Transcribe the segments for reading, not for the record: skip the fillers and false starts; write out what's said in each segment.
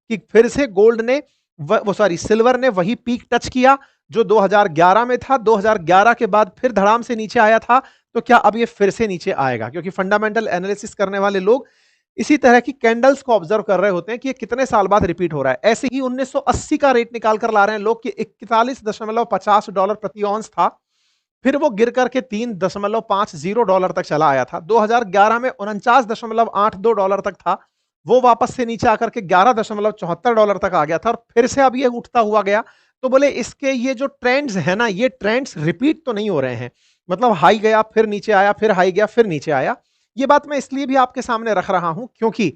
कि फिर से गोल्ड ने सिल्वर ने वही पीक टच किया जो 2011 में था, 2011 के बाद फिर धड़ाम से नीचे आया था। तो क्या अब ये फिर से नीचे आएगा? क्योंकि फंडामेंटल एनालिसिस करने वाले लोग इसी तरह की कैंडल्स को ऑब्जर्व कर रहे होते हैं कि ये कितने साल बाद रिपीट हो रहा है। ऐसे ही 1980 का रेट निकाल कर ला रहे हैं लोग कि $41.50 प्रति ऑन्स था, फिर वो गिर करके $3.50 तक चला आया था। 2011 में $49.82 तक था, वो वापस से नीचे आकर के $11.74 तक आ गया था और फिर से अब ये उठता हुआ गया। तो बोले इसके ये जो ट्रेंड्स है ना, ये ट्रेंड्स रिपीट तो नहीं हो रहे हैं, मतलब हाई गया फिर नीचे आया, फिर हाई गया फिर नीचे आया। ये बात मैं इसलिए भी आपके सामने रख रहा हूं क्योंकि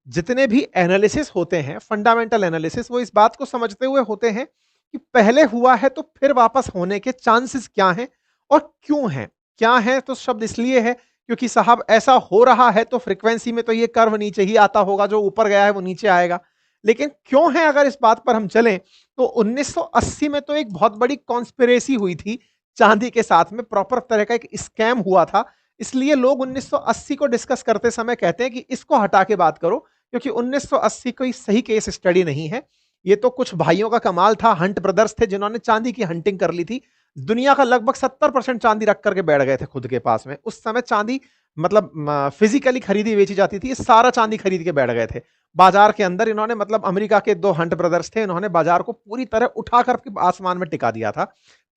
जितने भी एनालिसिस होते हैं, फंडामेंटल एनालिसिस, वो इस बात को समझते हुए होते हैं कि पहले हुआ है तो फिर वापस होने के चांसेस क्या हैं और क्यों है। क्या है तो शब्द इसलिए है क्योंकि साहब ऐसा हो रहा है तो फ्रीक्वेंसी में तो ये कर्व नीचे ही आता होगा, जो ऊपर गया है वो नीचे आएगा। लेकिन क्यों है, अगर इस बात पर हम चलें तो 1980 में तो एक बहुत बड़ी कॉन्स्पिरेसी हुई थी चांदी के साथ में, प्रॉपर तरह का एक स्कैम हुआ था। इसलिए लोग 1980 को डिस्कस करते समय कहते हैं कि इसको हटा के बात करो, क्योंकि 1980 कोई सही केस स्टडी नहीं है। ये तो कुछ भाइयों का कमाल था, हंट ब्रदर्स थे जिन्होंने चांदी की हंटिंग कर ली थी। दुनिया का लगभग 70% चांदी रख करके बैठ गए थे खुद के पास में। उस समय चांदी मतलब फिजिकली खरीदी बेची जाती थी, ये सारा चांदी खरीद के बैठ गए थे बाजार के अंदर। इन्होंने मतलब अमेरिका के दो हंट ब्रदर्स थे, इन्होंने बाजार को पूरी तरह उठा कर आसमान में टिका दिया था।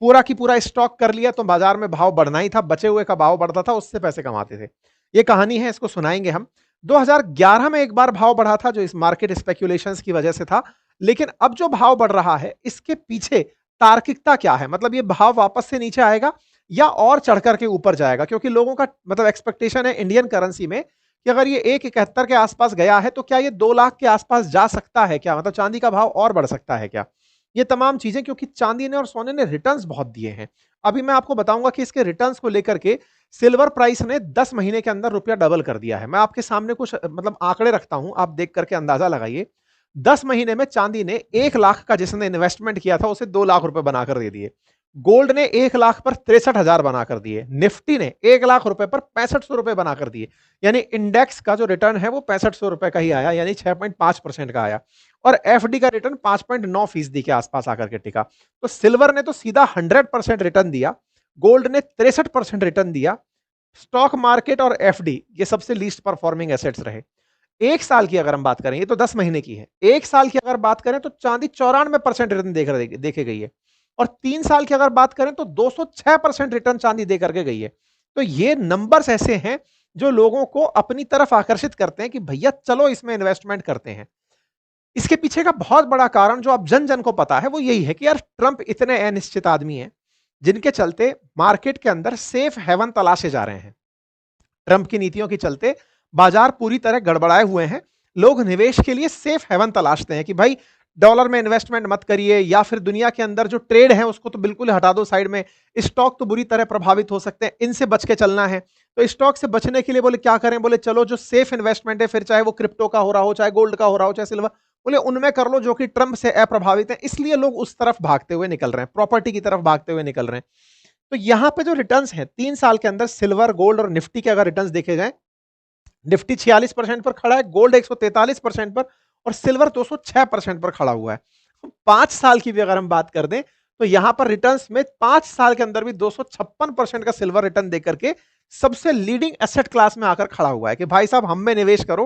पूरा की पूरा स्टॉक कर लिया तो बाजार में भाव बढ़ना ही था, बचे हुए का भाव बढ़ता था, उससे पैसे कमाते थे। ये कहानी है, इसको सुनाएंगे हम। 2011 में एक बार भाव बढ़ा था जो इस मार्केट स्पेक्यूलेशंस की वजह से था। लेकिन अब जो भाव बढ़ रहा है इसके पीछे तार्किकता क्या है, मतलब ये भाव वापस से नीचे आएगा या और चढ़ करके ऊपर जाएगा? क्योंकि लोगों का मतलब एक्सपेक्टेशन है इंडियन करेंसी में कि अगर ये 171 के आसपास गया है तो क्या ये 2 लाख के आसपास जा सकता है क्या, मतलब चांदी का भाव और बढ़ सकता है क्या? ये तमाम चीजें, क्योंकि चांदी ने और सोने ने रिटर्न्स बहुत दिए हैं। अभी मैं आपको बताऊंगा कि इसके रिटर्न्स को लेकर के सिल्वर प्राइस ने 10 महीने के अंदर रुपया डबल कर दिया है। मैं आपके सामने कुछ मतलब आंकड़े रखता हूं, आप देख करके अंदाजा लगाइए। 10 महीने में चांदी ने 1 लाख का जिसने इन्वेस्टमेंट किया था उसे 2 लाख रुपए बनाकर दे दिए। गोल्ड ने 1 लाख पर 63,000 बनाकर दिए। निफ्टी ने 1 लाख रुपए पर 6500 रुपए बनाकर दिए। यानी इंडेक्स का जो रिटर्न है वो 6500 रुपए का ही आया, यानी 6.5% का आया। और एफडी का रिटर्न 5.9% के आसपास आकर के टिका। तो सिल्वर ने तो सीधा 100% रिटर्न दिया, गोल्ड ने 63% रिटर्न दिया। स्टॉक मार्केट और एफडी ये सबसे लीस्ट परफॉर्मिंग एसेट्स रहे। एक साल की अगर हम बात करें, ये तो 10 महीने की है, एक साल की अगर बात करें तो चांदी 94% रिटर्न देखे गई है। और 3 साल की अगर बात करें तो 206% रिटर्न चांदी दे करके गई है। तो ये नंबर्स ऐसे हैं जो लोगों को अपनी तरफ आकर्षित करते हैं कि भैया चलो इसमें इन्वेस्टमेंट करते हैं। इसके पीछे का बहुत बड़ा कारण जो आप जन जन को पता है वो यही है कि यार ट्रंप इतने अनिश्चित आदमी हैं जिनके चलते मार्केट के अंदर सेफ हेवन तलाशे जा रहे हैं। ट्रंप की नीतियों के चलते बाजार पूरी तरह गड़बड़ाए हुए हैं। लोग निवेश के लिए सेफ हेवन तलाशते हैं कि भाई डॉलर में इन्वेस्टमेंट मत करिए, या फिर दुनिया के अंदर जो ट्रेड है उसको तो बिल्कुल हटा दो साइड में, स्टॉक तो बुरी तरह प्रभावित हो सकते हैं, इनसे बच के चलना है। तो स्टॉक से बचने के लिए बोले क्या करें, बोले चलो जो सेफ इन्वेस्टमेंट है, फिर चाहे वो क्रिप्टो का हो रहा हो, चाहे गोल्ड का हो रहा हो, चाहे सिल्वर, बोले उनमें कर लो जो कि ट्रंप से अप्रभावित है। इसलिए लोग उस तरफ भागते हुए निकल रहे हैं, प्रॉपर्टी की तरफ भागते हुए निकल रहे हैं। तो यहां पे जो रिटर्न्स हैं 3 साल के अंदर सिल्वर, गोल्ड और निफ्टी के अगर रिटर्न्स देखे जाएं, निफ्टी 46% पर खड़ा है, गोल्ड 143% पर और सिल्वर 206% पर खड़ा हुआ है। 5 साल की भी अगर हम बात कर दें तो यहां पर रिटर्न्स में 5 साल के अंदर भी 256% का सिल्वर रिटर्न देकर के सबसे लीडिंग एसेट क्लास में आकर खड़ा हुआ है कि भाई साहब हम में निवेश करो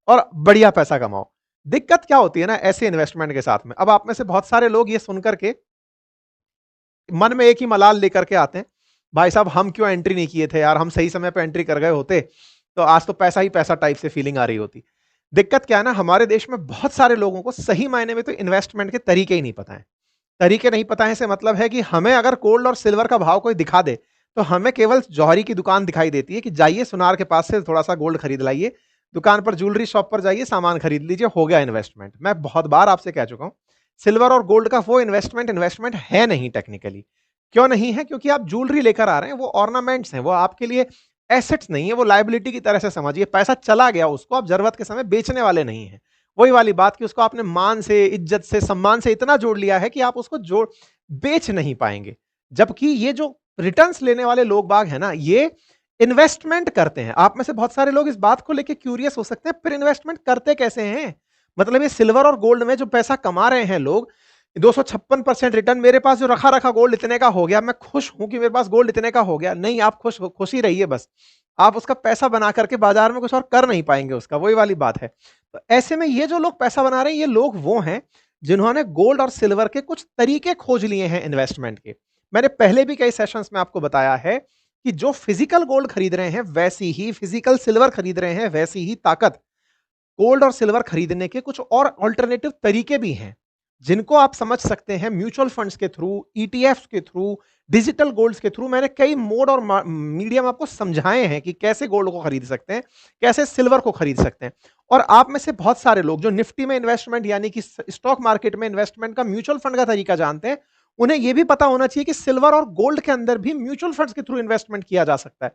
और बढ़िया पैसा कमाओ। दिक्कत क्या होती है ना ऐसे इन्वेस्टमेंट के साथ में, अब आप में से बहुत सारे लोग ये सुनकर के मन में एक ही मलाल लेकर के आते हैं, भाई साहब हम क्यों एंट्री नहीं किए थे यार, हम सही समय पर एंट्री कर गए होते तो आज तो पैसा ही पैसा टाइप से फीलिंग आ रही होती। दिक्कत क्या है ना, हमारे देश में बहुत सारे लोगों को सही मायने में तो इन्वेस्टमेंट के तरीके ही नहीं पता है। तरीके नहीं पता है से मतलब है कि हमें अगर गोल्ड और सिल्वर का भाव कोई दिखा दे तो हमें केवल जौहरी की दुकान दिखाई देती है कि जाइए सुनार के पास से थोड़ा सा गोल्ड खरीद लाइए, दुकान पर ज्वेलरी शॉप पर जाइए सामान खरीद लीजिए, हो गया इन्वेस्टमेंट। मैं बहुत बार आपसे कह चुका हूं सिल्वर और गोल्ड का वो इन्वेस्टमेंट है नहीं टेक्निकली। क्यों नहीं है? क्योंकि आप ज्वेलरी लेकर आ रहे हैं, वो ऑर्नामेंट्स हैं, वो आपके लिए एसेट्स नहीं है, वो लाइबिलिटी की तरह से समझिए। पैसा चला गया, उसको आप जरूरत के समय बेचने वाले नहीं है। वही वाली बात कि उसको आपने मान से, इज्जत से, सम्मान से इतना जोड़ लिया है कि आप उसको जोड़ बेच नहीं पाएंगे। जबकि ये जो रिटर्न्स लेने वाले लोग बाग है ना, ये इन्वेस्टमेंट करते हैं। आप में से बहुत सारे लोग इस बात को लेकर क्यूरियस हो सकते हैं, फिर इन्वेस्टमेंट करते कैसे हैं? मतलब ये सिल्वर और गोल्ड में जो पैसा कमा रहे हैं लोग, 256% रिटर्न, मेरे पास जो रखा रखा गोल्ड इतने का हो गया, मैं खुश हूं कि मेरे पास गोल्ड इतने का हो गया। नहीं, आप खुश ही रहिए बस, आप उसका पैसा बना करके बाजार में कुछ और कर नहीं पाएंगे उसका, वही वाली बात है। तो ऐसे में ये जो लोग पैसा बना रहे हैं, ये लोग वो हैं जिन्होंने गोल्ड और सिल्वर के कुछ तरीके खोज लिए हैं इन्वेस्टमेंट के। मैंने पहले भी कई सेशंस में आपको बताया है कि जो फिजिकल गोल्ड खरीद रहे हैं वैसी ही फिजिकल सिल्वर खरीद रहे हैं, वैसी ही ताकत गोल्ड और सिल्वर खरीदने के कुछ और ऑल्टरनेटिव तरीके भी हैं, जिनको आप समझ सकते हैं म्यूचुअल फंड्स के थ्रू, ईटीएफ्स के थ्रू, डिजिटल गोल्ड्स के थ्रू। मैंने कई मोड और मीडियम आपको समझाए हैं कि कैसे गोल्ड को खरीद सकते हैं, कैसे सिल्वर को खरीद सकते हैं। और आप में से बहुत सारे लोग जो निफ्टी में इन्वेस्टमेंट यानी कि स्टॉक मार्केट में इन्वेस्टमेंट का म्यूचुअल फंड का तरीका जानते हैं, उन्हें यह भी पता होना चाहिए कि सिल्वर और गोल्ड के अंदर भी म्यूचुअल फंड्स के थ्रू इन्वेस्टमेंट किया जा सकता है।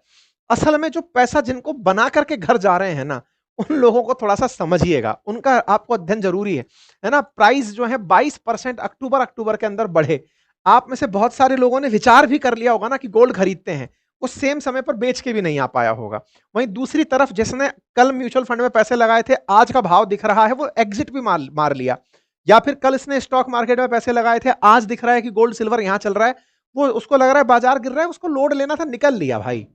असल में जो पैसा जिनको बना करके घर जा रहे हैं ना, उन लोगों को थोड़ा सा समझिएगा, उनका आपको अध्ययन जरूरी है ना। प्राइस जो है 22% अक्टूबर के अंदर बढ़े। आप में से बहुत सारे लोगों ने विचार भी कर लिया होगा ना कि गोल्ड खरीदते हैं, उस सेम समय पर बेच के भी नहीं आ पाया होगा। वहीं दूसरी तरफ जिसने कल म्यूचुअल फंड में पैसे लगाए थे, आज का भाव दिख रहा है, वो एग्जिट भी मार लिया। या फिर कल इसने स्टॉक मार्केट में पैसे लगाए थे, आज दिख रहा है कि गोल्ड सिल्वर यहां चल रहा है, वो उसको लग रहा है बाजार गिर रहा है, उसको लोड लेना था, निकल लिया भाई।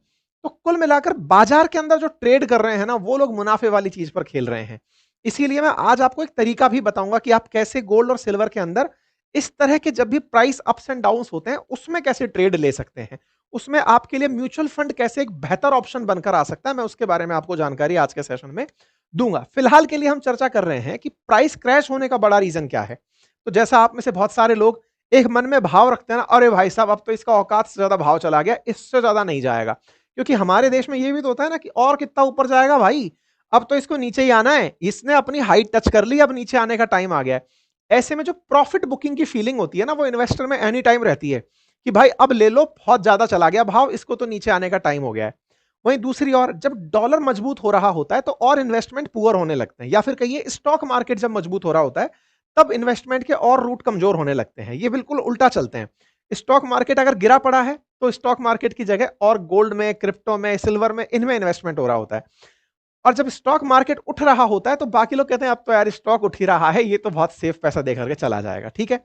तो कुल मिलाकर बाजार के अंदर जो ट्रेड कर रहे हैं ना, वो लोग मुनाफे वाली चीज पर खेल रहे हैं। इसीलिए मैं आज आपको एक तरीका भी बताऊंगा कि आप कैसे गोल्ड और सिल्वर के अंदर इस तरह के जब भी प्राइस अप्स एंड डाउन्स होते हैं, उसमें कैसे ट्रेड ले सकते हैं, उसमें आपके लिए म्यूचुअल फंड कैसे एक बेहतर ऑप्शन बनकर आ सकता है। मैं उसके बारे में आपको जानकारी आज के सेशन में दूंगा। फिलहाल के लिए हम चर्चा कर रहे हैं कि प्राइस क्रैश होने का बड़ा रीजन क्या है। तो जैसा आप में से बहुत सारे लोग एक मन में भाव रखते हैं ना, अरे भाई साहब अब तो इसका औकात से ज्यादा भाव चला गया, इससे ज्यादा नहीं जाएगा। क्योंकि हमारे देश में ये भी तो होता है ना कि और कितना ऊपर जाएगा भाई, अब तो इसको नीचे ही आना है, इसने अपनी हाइट टच कर ली, अब नीचे आने का टाइम आ गया है। ऐसे में जो प्रॉफिट बुकिंग की फीलिंग होती है ना, वो इन्वेस्टर में एनी टाइम रहती है कि भाई अब ले लो, बहुत ज्यादा चला गया भाव, इसको तो नीचे आने का टाइम हो गया है। वहीं दूसरी ओर जब डॉलर मजबूत हो रहा होता है तो और इन्वेस्टमेंट पुअर होने लगते हैं, या फिर कहिए स्टॉक मार्केट जब मजबूत हो रहा होता है तब इन्वेस्टमेंट के और रूट कमजोर होने लगते हैं। ये बिल्कुल उल्टा चलते हैं। स्टॉक मार्केट अगर गिरा पड़ा है तो स्टॉक मार्केट की जगह और गोल्ड में, क्रिप्टो में, सिल्वर में, इनमें इन्वेस्टमेंट हो रहा होता है। और जब स्टॉक मार्केट उठ रहा होता है तो बाकी लोग कहते हैं अब तो यार स्टॉक उठ ही रहा है, ये तो बहुत सेफ पैसा दे करके चला जाएगा। ठीक है।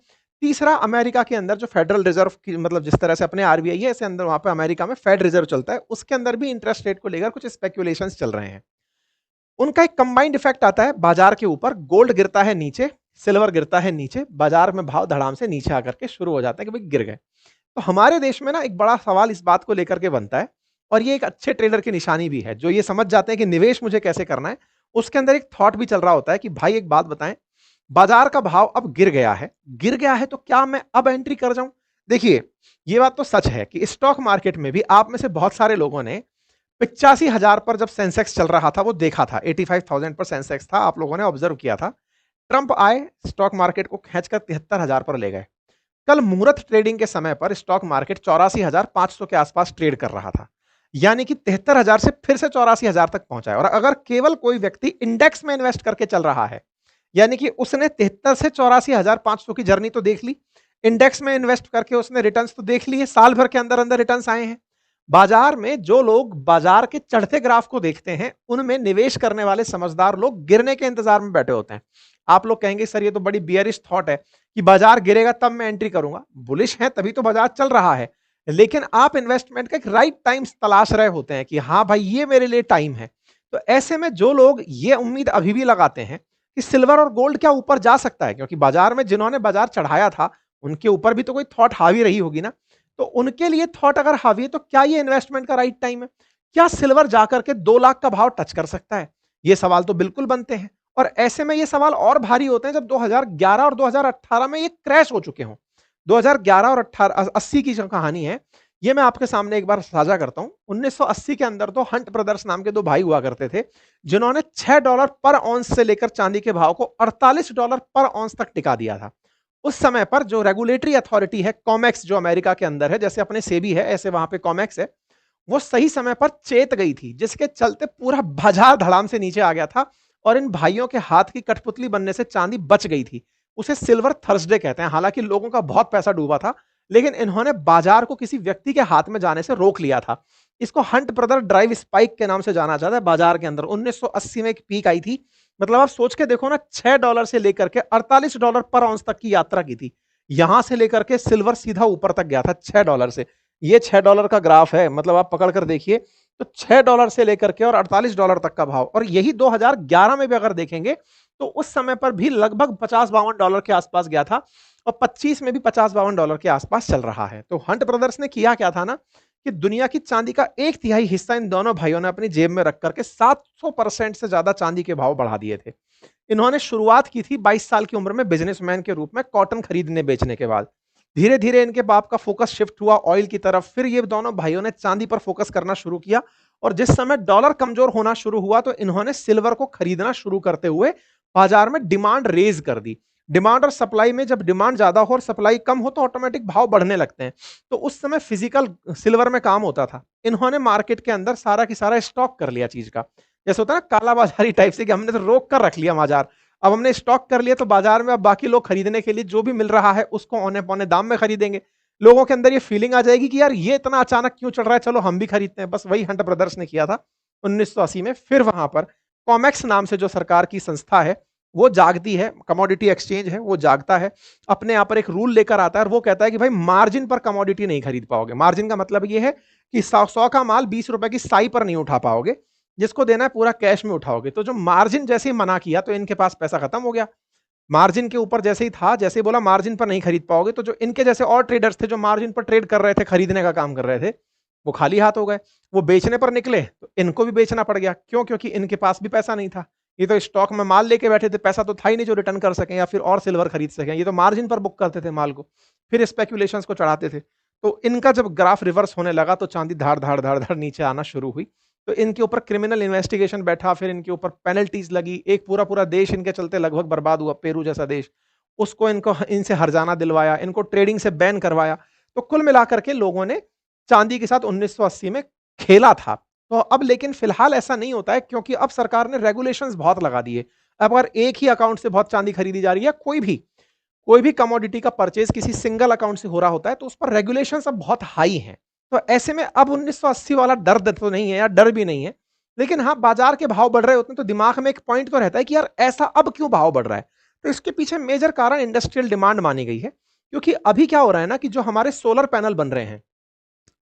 तीसरा, अमेरिका के अंदर जो फेडरल रिजर्व की, मतलब जिस तरह से अपने आरबीआई है, ऐसे अंदर वहां पे अमेरिका में फेड रिजर्व चलता है, उसके अंदर भी इंटरेस्ट रेट को लेकर कुछ स्पेकुलेशंस चल रहे हैं। उनका एक कंबाइंड इफेक्ट आता है बाजार के ऊपर, गोल्ड गिरता है नीचे, सिल्वर गिरता है नीचे, बाजार में भाव धड़ाम से नीचे आकर के शुरू हो जाता है कि भाई गिर गए। तो हमारे देश में ना एक बड़ा सवाल इस बात को लेकर के बनता है, और ये एक अच्छे ट्रेडर की निशानी भी है जो ये समझ जाते हैं कि निवेश मुझे कैसे करना है। उसके अंदर एक थॉट भी चल रहा होता है कि भाई एक बात बताएं, बाजार का भाव अब गिर गया है तो क्या मैं अब एंट्री कर जाऊं? देखिए, ये बात तो सच है कि स्टॉक मार्केट में भी आप में से बहुत सारे लोगों ने 85,000 पर जब सेंसेक्स चल रहा था वो देखा था, 85,000 पर सेंसेक्स था, आप लोगों ने ऑब्जर्व किया था। ट्रंप आए, स्टॉक मार्केट को खींचकर 73,000 पर ले गए। कल मुहूर्त ट्रेडिंग के समय पर स्टॉक मार्केट 84,500 के आसपास ट्रेड कर रहा था, यानी कि 73,000 से फिर से 84,000 तक पहुंचा है। और अगर केवल कोई व्यक्ति इंडेक्स में इन्वेस्ट करके चल रहा है, यानी कि उसने 73 से 84,500 की जर्नी तो देख ली, इंडेक्स में इन्वेस्ट करके उसने रिटर्न्स तो देख लिए, साल भर के अंदर अंदर रिटर्न्स आए हैं। बाजार में जो लोग बाजार के चढ़ते ग्राफ को देखते हैं, उनमें निवेश करने वाले समझदार लोग गिरने के इंतजार में बैठे होते हैं। आप लोग कहेंगे सर ये तो बड़ी बियरिश थॉट है कि बाजार गिरेगा तब मैं एंट्री करूंगा। बुलिश है तभी तो बाजार चल रहा है, लेकिन आप इन्वेस्टमेंट का एक राइट टाइम तलाश रहे होते हैं कि हाँ भाई ये मेरे लिए टाइम है। तो ऐसे में जो लोग ये उम्मीद अभी भी लगाते हैं कि सिल्वर और गोल्ड क्या ऊपर जा सकता है, क्योंकि बाजार में जिन्होंने बाजार चढ़ाया था उनके ऊपर भी तो कोई थॉट हावी रही होगी ना, तो उनके लिए थॉट अगर हावी है तो क्या ये इन्वेस्टमेंट का राइट टाइम है? क्या सिल्वर जाकर के 2 लाख का भाव टच कर सकता है? ये सवाल तो बिल्कुल बनते हैं। और ऐसे में ये सवाल और भारी होते हैं जब 2011 और 2018 में ये क्रैश हो चुके हों। 2011 और 18 80 की जो कहानी है, ये मैं आपके सामने एक बार साझा करता हूं। 1980 के अंदर तो हंट ब्रदर्स नाम के 2 भाई हुआ करते थे, जिन्होंने $6 पर ऑन्स से लेकर चांदी के भाव को $48 पर ऑन्स तक टिका दिया था। उस समय पर जो रेगुलेटरी अथॉरिटी है, कॉमेक्स, जो अमेरिका के अंदर है, जैसे अपने सेबी है ऐसे वहां पे कॉमेक्स है, वो सही समय पर चेत गई थी, जिसके चलते पूरा बाजार धड़ाम से नीचे आ गया था और इन भाइयों के हाथ की कठपुतली बनने से चांदी बच गई थी। उसे सिल्वर थर्सडे कहते हैं। हालांकि लोगों का बहुत पैसा डूबा था, लेकिन इन्होंने बाजार को किसी व्यक्ति के हाथ में जाने से रोक लिया था। इसको हंट ब्रदर ड्राइव स्पाइक के नाम से जाना जाता है। बाजार के अंदर 1980 में एक पीक आई थी, मतलब आप सोच के देखो ना, $6 से लेकर के $48 पर आउंस तक की यात्रा की थी। यहां से लेकर के सिल्वर सीधा ऊपर तक गया था $6 से। ये $6 का ग्राफ है, मतलब आप पकड़ कर देखिए, तो $6 से लेकर के और $48 तक का भाव। और यही 2011 में भी अगर देखेंगे तो उस समय पर भी लगभग $50-52 के आसपास गया था, और 25 में भी $50-52 के आसपास चल रहा है। तो हंट ब्रदर्स ने किया क्या था ना, कि दुनिया की चांदी का 1/3 हिस्सा इन दोनों भाइयों ने अपनी जेब में रख करके 700% से ज्यादा चांदी के भाव बढ़ा दिए थे। इन्होंने शुरुआत की थी 22 साल की उम्र में बिजनेसमैन के रूप में कॉटन खरीदने बेचने के बाद। धीरे धीरे इनके बाप का फोकस शिफ्ट हुआ ऑयल की तरफ, फिर ये दोनों भाइयों ने चांदी पर फोकस करना शुरू किया। और जिस समय डॉलर कमजोर होना शुरू हुआ तो इन्होंने सिल्वर को खरीदना शुरू करते हुए बाजार में डिमांड रेज कर दी। डिमांड और सप्लाई में जब डिमांड ज्यादा हो और सप्लाई कम हो तो ऑटोमेटिक भाव बढ़ने लगते हैं। तो उस समय फिजिकल सिल्वर में काम होता था। इन्होंने मार्केट के अंदर सारा की सारा स्टॉक कर लिया चीज का, जैसे होता है ना काला बाजारी टाइप से, कि हमने तो रोक कर रख लिया बाजार, अब हमने स्टॉक कर लिया तो बाजार में अब बाकी लोग खरीदने के लिए जो भी मिल रहा है उसको औने पौने दाम में खरीदेंगे। लोगों के अंदर ये फीलिंग आ जाएगी कि यार ये इतना अचानक क्यों चढ़ रहा है, चलो हम भी खरीदते हैं। बस वही हंट ब्रदर्स ने किया था 1980 में। फिर वहां पर कॉमेक्स नाम से जो सरकार की संस्था है वो जागती है, कमोडिटी एक्सचेंज है वो जागता है, अपने यहाँ पर एक रूल लेकर आता है और वो कहता है कि भाई मार्जिन पर कमोडिटी नहीं खरीद पाओगे। मार्जिन का मतलब ये है कि 100 का माल 20 रुपए की साई पर नहीं उठा पाओगे, जिसको देना है पूरा कैश में उठाओगे। तो जो मार्जिन जैसे ही मना किया तो इनके पास पैसा खत्म हो गया। मार्जिन के ऊपर जैसे ही था, जैसे ही बोला मार्जिन पर नहीं खरीद पाओगे, तो जो इनके जैसे और ट्रेडर्स थे जो मार्जिन पर ट्रेड कर रहे थे, खरीदने का काम कर रहे थे, वो खाली हाथ हो गए। वो बेचने पर निकले तो इनको भी बेचना पड़ गया। क्यों? क्योंकि इनके पास भी पैसा नहीं था। ये तो स्टॉक में माल लेके बैठे थे, पैसा तो था ही नहीं जो रिटर्न कर सकें या फिर और सिल्वर खरीद सकें। ये तो मार्जिन पर बुक करते थे माल को, फिर स्पेक्यूलेशंस को चढ़ाते थे। तो इनका जब ग्राफ रिवर्स होने लगा तो चांदी धाड़ धाड़ धाड़ धाड़ नीचे आना शुरू हुई। तो इनके ऊपर क्रिमिनल इन्वेस्टिगेशन बैठा, फिर इनके ऊपर पेनल्टीज लगी। एक पूरा पूरा देश इनके चलते लगभग बर्बाद हुआ, पेरू जैसा देश, उसको इनको इनसे हर्जाना दिलवाया, इनको ट्रेडिंग से बैन करवाया। तो कुल मिलाकर के लोगों ने चांदी के साथ 1980 में खेला था। तो अब लेकिन फिलहाल ऐसा नहीं होता है, क्योंकि अब सरकार ने रेगुलेशंस बहुत लगा दिए। अब अगर एक ही अकाउंट से बहुत चांदी खरीदी जा रही है, कोई भी कमोडिटी का परचेज किसी सिंगल अकाउंट से हो रहा होता है, तो उस पर रेगुलेशंस अब बहुत हाई हैं। तो ऐसे में अब 1980 वाला दर्द तो नहीं है, या डर भी नहीं है। लेकिन हाँ, बाजार के भाव बढ़ रहे होते हैं तो दिमाग में एक पॉइंट तो रहता है कि यार ऐसा अब क्यों भाव बढ़ रहा है। तो इसके पीछे मेजर कारण इंडस्ट्रियल डिमांड मानी गई है। क्योंकि अभी क्या हो रहा है ना, कि जो हमारे सोलर पैनल बन रहे हैं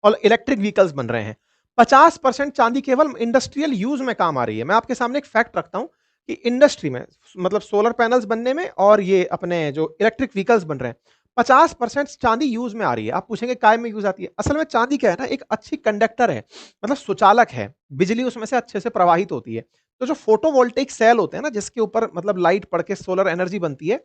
और इलेक्ट्रिक व्हीकल्स बन रहे हैं, 50% चांदी केवल इंडस्ट्रियल यूज में काम आ रही है। मैं आपके सामने एक फैक्ट रखता हूं कि इंडस्ट्री में, मतलब सोलर पैनल्स बनने में और ये अपने जो इलेक्ट्रिक व्हीकल्स बन रहे हैं, 50% चांदी यूज में आ रही है। आप पूछेंगे काय में यूज आती है? असल में चांदी क्या है ना, एक अच्छी कंडक्टर है, मतलब सुचालक है, बिजली उसमें से अच्छे से प्रवाहित होती है। तो जो फोटोवोल्टेइक सेल होते हैं ना, जिसके ऊपर मतलब लाइट पड़ के सोलर एनर्जी बनती है,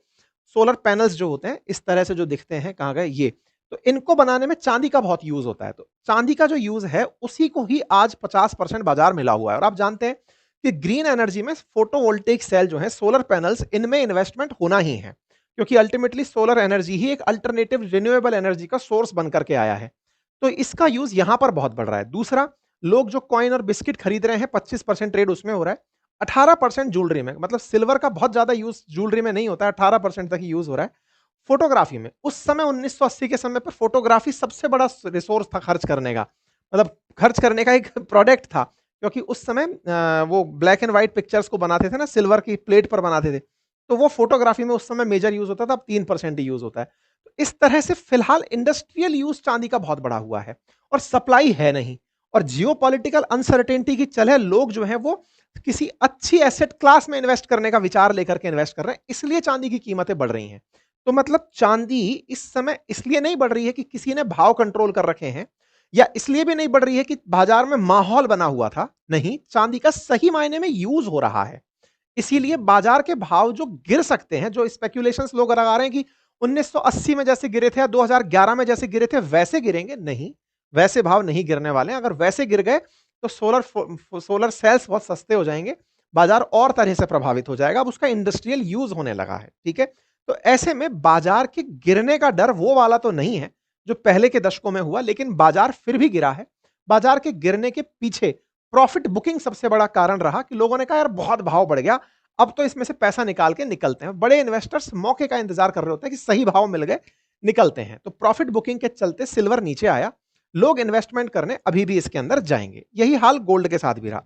सोलर पैनल्स जो होते हैं इस तरह से जो दिखते हैं, कहाँ गए ये, तो इनको बनाने में चांदी का बहुत यूज होता है। तो चांदी का जो यूज है उसी को ही आज 50% बाजार मिला हुआ है। और आप जानते हैं कि ग्रीन एनर्जी में फोटोवोल्टेइक सेल जो है, सोलर पैनल्स, इनमें इन्वेस्टमेंट होना ही है, क्योंकि अल्टीमेटली सोलर एनर्जी ही एक अल्टरनेटिव रिन्यूएबल एनर्जी का सोर्स बन करके आया है। तो इसका यूज यहां पर बहुत बढ़ रहा है। दूसरा, लोग जो कॉइन और बिस्किट खरीद रहे हैं, 25% ट्रेड उसमें हो रहा है। 18% ज्वेलरी में, मतलब सिल्वर का बहुत ज्यादा यूज ज्वेलरी में नहीं होता है, 18% तक ही यूज हो रहा है। फोटोग्राफी में उस समय 1980 के समय पर फोटोग्राफी सबसे बड़ा रिसोर्स था खर्च करने का, मतलब खर्च करने का एक प्रोडक्ट था। क्योंकि उस समय वो ब्लैक एंड व्हाइट पिक्चर्स को बनाते थे ना, सिल्वर की प्लेट पर बनाते थे, तो वो फोटोग्राफी में उस समय मेजर यूज होता था। अब 3% ही यूज होता है। तो इस तरह से फिलहाल इंडस्ट्रियल यूज चांदी का बहुत बड़ा हुआ है और सप्लाई है नहीं। और जियो पॉलिटिकल अनसर्टेनिटी की चल है, लोग जो है वो किसी अच्छी एसेट क्लास में इन्वेस्ट करने का विचार लेकर के इन्वेस्ट कर रहे हैं, इसलिए चांदी की कीमतें बढ़ रही हैं। तो मतलब चांदी इस समय इसलिए नहीं बढ़ रही है कि किसी ने भाव कंट्रोल कर रखे हैं, या इसलिए भी नहीं बढ़ रही है कि बाजार में माहौल बना हुआ था। नहीं, चांदी का सही मायने में यूज हो रहा है। इसीलिए बाजार के भाव जो गिर सकते हैं, जो स्पेक्यूलेशंस लोग लगा रहे हैं कि 1980 में जैसे गिरे थे या 2011 में जैसे गिरे थे वैसे गिरेंगे, नहीं, वैसे भाव नहीं गिरने वाले हैं। अगर वैसे गिर गए तो सोलर सेल्स बहुत सस्ते हो जाएंगे, बाजार और तरह से प्रभावित हो जाएगा। अब उसका इंडस्ट्रियल यूज होने लगा है, ठीक है। तो ऐसे में बाजार के गिरने का डर वो वाला तो नहीं है जो पहले के दशकों में हुआ, लेकिन बाजार फिर भी गिरा है। बाजार के गिरने के पीछे प्रॉफिट बुकिंग सबसे बड़ा कारण रहा कि लोगों ने कहा यार बहुत भाव बढ़ गया, अब तो इसमें से पैसा निकाल के निकलते हैं। बड़े इन्वेस्टर्स मौके का इंतजार कर रहे होते हैं कि सही भाव मिल गए, निकलते हैं। तो प्रॉफिट बुकिंग के चलते सिल्वर नीचे आया, लोग इन्वेस्टमेंट करने अभी भी इसके अंदर जाएंगे। यही हाल गोल्ड के साथ भी रहा।